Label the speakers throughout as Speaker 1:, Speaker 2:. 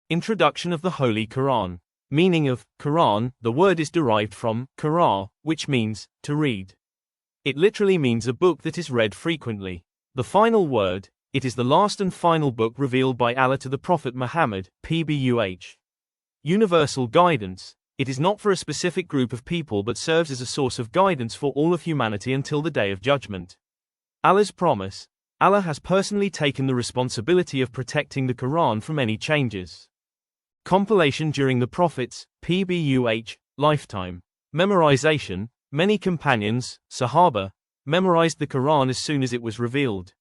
Speaker 1: Introduction of the Holy Quran. Meaning of Quran, the word is derived from qira, which means to read. It literally means a book that is read frequently. The final word, it is the last and final book revealed by Allah to the Prophet Muhammad, PBUH. Universal guidance. It is not for a specific group of people but serves as a source of guidance for all of humanity until the Day of Judgment. Allah's promise. Allah has personally taken the responsibility of protecting the Quran from any changes. Compilation during the Prophet's, PBUH, lifetime. Memorization. Many companions, Sahaba, memorized the Quran as soon as it was revealed.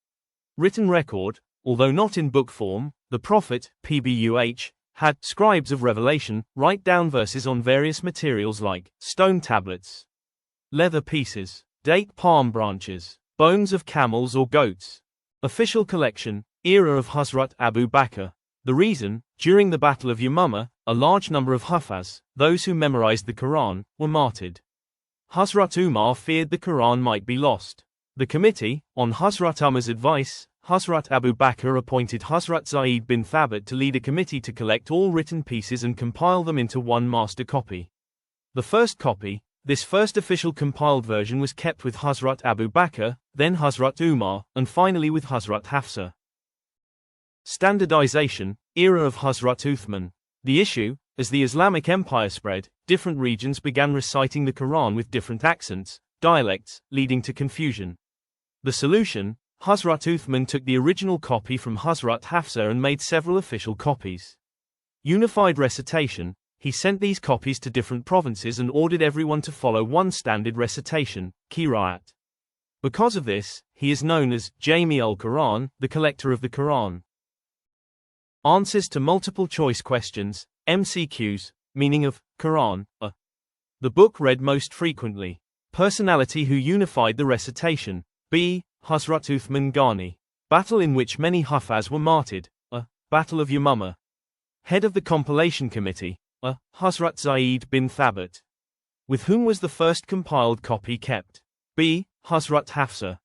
Speaker 1: Written record. Although not in book form, the Prophet, PBUH, had scribes of revelation write down verses on various materials like stone tablets, leather pieces, date palm branches, bones of camels or goats. Official collection, era of Hazrat Abu Bakr. The reason, during the Battle of Yamama, a large number of Hufaz, those who memorized the Quran, were martyred. Hazrat Umar feared the Quran might be lost. The committee, on Hazrat Umar's advice, Hazrat Abu Bakr appointed Hazrat Zaid bin Thabit to lead a committee to collect all written pieces and compile them into one master copy. The first copy, this first official compiled version was kept with Hazrat Abu Bakr, then Hazrat Umar, and finally with Hazrat Hafsa. Standardization, era of Hazrat Uthman. The issue, as the Islamic Empire spread, different regions began reciting the Quran with different accents, dialects, leading to confusion. The solution, Hazrat Uthman took the original copy from Hazrat Hafsa and made several official copies. Unified recitation, he sent these copies to different provinces and ordered everyone to follow one standard recitation, Qira'at. Because of this, he is known as Jami al-Quran, the collector of the Quran. Answers to multiple choice questions, MCQs, meaning of Quran, the book read most frequently. Personality who unified the recitation. B. Hazrat Uthman Ghani. Battle in which many Hufaz were martyred. Battle of Yamama. Head of the compilation committee. Hazrat Zaid bin Thabit. With whom was the first compiled copy kept? B. Hazrat Hafsa.